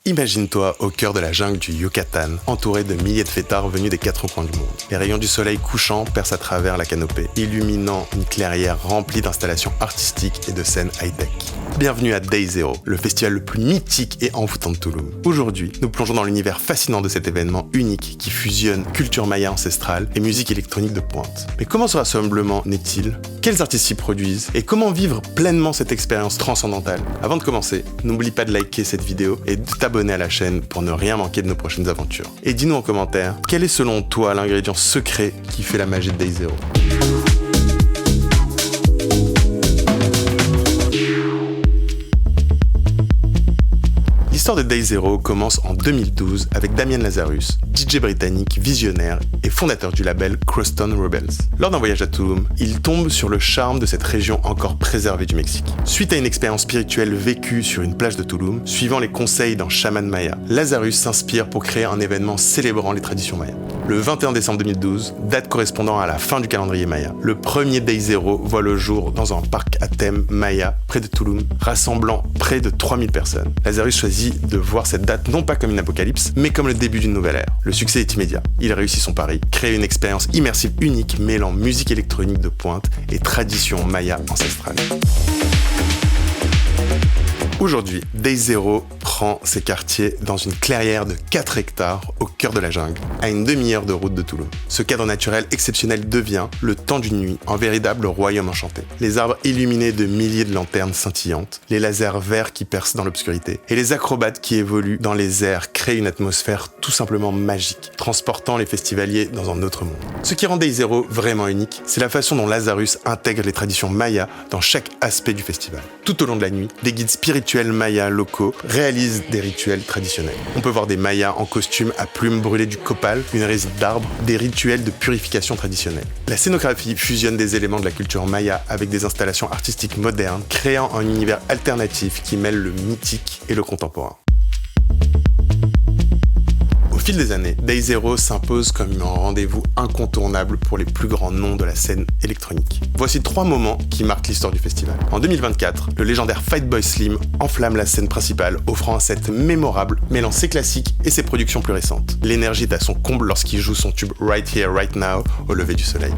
Imagine-toi au cœur de la jungle du Yucatan, entouré de milliers de fêtards venus des quatre coins du monde. Les rayons du soleil couchant percent à travers la canopée, illuminant une clairière remplie d'installations artistiques et de scènes high-tech. Bienvenue à Day Zero, le festival le plus mythique et envoûtant de Tulum. Aujourd'hui, nous plongeons dans l'univers fascinant de cet événement unique qui fusionne culture maya ancestrale et musique électronique de pointe. Mais comment ce rassemblement naît-il ? Quels artistes s'y produisent ? Et comment vivre pleinement cette expérience transcendantale ? Avant de commencer, n'oublie pas de liker cette vidéo et de t'abonner à la chaîne pour ne rien manquer de nos prochaines aventures. Et dis-nous en commentaire, quel est selon toi l'ingrédient secret qui fait la magie de Day Zero ? L'histoire de Day Zero commence en 2012 avec Damien Lazarus, DJ britannique visionnaire et fondateur du label Crosstown Rebels. Lors d'un voyage à Tulum, il tombe sur le charme de cette région encore préservée du Mexique. Suite à une expérience spirituelle vécue sur une plage de Tulum, suivant les conseils d'un chaman maya, Lazarus s'inspire pour créer un événement célébrant les traditions mayas. Le 21 décembre 2012, date correspondant à la fin du calendrier maya, le premier Day Zero voit le jour dans un parc à thème maya près de Tulum, rassemblant près de 3000 personnes. Lazarus choisit de voir cette date non pas comme une apocalypse, mais comme le début d'une nouvelle ère. Le succès est immédiat. Il réussit son pari, créer une expérience immersive unique mêlant musique électronique de pointe et tradition maya ancestrale. Aujourd'hui, Day Zero prend ses quartiers dans une clairière de 4 hectares au cœur de la jungle, à une demi-heure de route de Tulum. Ce cadre naturel exceptionnel devient, le temps d'une nuit, un véritable royaume enchanté. Les arbres illuminés de milliers de lanternes scintillantes, les lasers verts qui percent dans l'obscurité, et les acrobates qui évoluent dans les airs créent une atmosphère tout simplement magique, transportant les festivaliers dans un autre monde. Ce qui rend Day Zero vraiment unique, c'est la façon dont Lazarus intègre les traditions mayas dans chaque aspect du festival. Tout au long de la nuit, des guides spirituels mayas locaux réalisent des rituels traditionnels. On peut voir des mayas en costume à plumes brûlées du copal, une résine d'arbre, des rituels de purification traditionnels. La scénographie fusionne des éléments de la culture maya avec des installations artistiques modernes, créant un univers alternatif qui mêle le mythique et le contemporain. Au fil des années, Day Zero s'impose comme un rendez-vous incontournable pour les plus grands noms de la scène électronique. Voici 3 moments qui marquent l'histoire du festival. En 2024, le légendaire Fatboy Slim enflamme la scène principale, offrant un set mémorable, mêlant ses classiques et ses productions plus récentes. L'énergie est à son comble lorsqu'il joue son tube Right Here, Right Now au lever du soleil.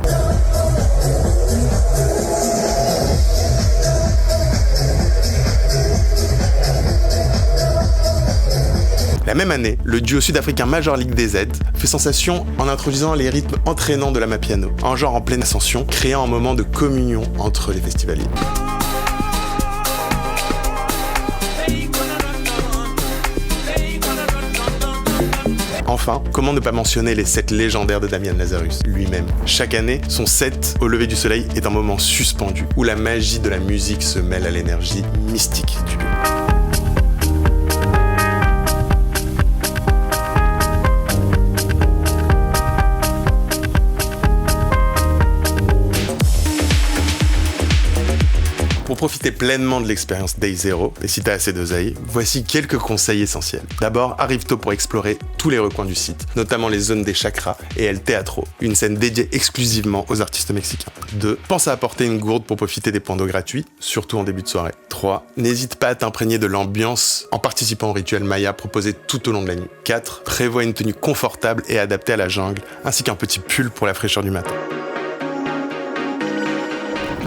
La même année, le duo sud-africain Major League DZ fait sensation en introduisant les rythmes entraînants de la mapiano, un genre en pleine ascension, créant un moment de communion entre les festivaliers. Enfin, comment ne pas mentionner les sets légendaires de Damien Lazarus lui-même. Chaque année, son set au lever du soleil est un moment suspendu, où la magie de la musique se mêle à l'énergie mystique du lieu. Pour profiter pleinement de l'expérience Day Zero, et si t'as assez d'oseille, voici quelques conseils essentiels. D'abord, arrive tôt pour explorer tous les recoins du site, notamment les zones des chakras et El Teatro, une scène dédiée exclusivement aux artistes mexicains. 2. Pense à apporter une gourde pour profiter des points d'eau gratuits, surtout en début de soirée. 3. N'hésite pas à t'imprégner de l'ambiance en participant au rituel maya proposé tout au long de la nuit. 4. Prévois une tenue confortable et adaptée à la jungle, ainsi qu'un petit pull pour la fraîcheur du matin.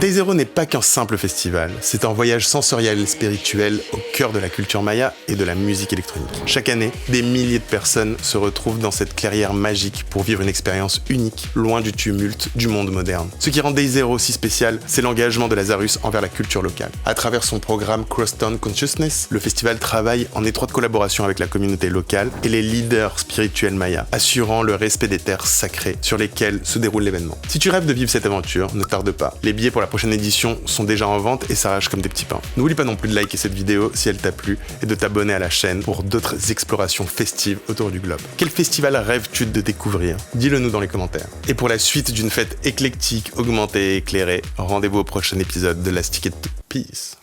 Day Zero n'est pas qu'un simple festival, c'est un voyage sensoriel et spirituel au cœur de la culture maya et de la musique électronique. Chaque année, des milliers de personnes se retrouvent dans cette clairière magique pour vivre une expérience unique, loin du tumulte du monde moderne. Ce qui rend Day Zero si spécial, c'est l'engagement de Lazarus envers la culture locale. À travers son programme Crosstown Consciousness, le festival travaille en étroite collaboration avec la communauté locale et les leaders spirituels mayas, assurant le respect des terres sacrées sur lesquelles se déroule l'événement. Si tu rêves de vivre cette aventure, ne tarde pas. Les billets pour la prochaine édition sont déjà en vente et s'arrachent comme des petits pains. N'oublie pas non plus de liker cette vidéo si elle t'a plu et de t'abonner à la chaîne pour d'autres explorations festives autour du globe. Quel festival rêves-tu de découvrir ? Dis-le nous dans les commentaires. Et pour la suite d'une fête éclectique, augmentée et éclairée, rendez-vous au prochain épisode de Last Ticket to Peace.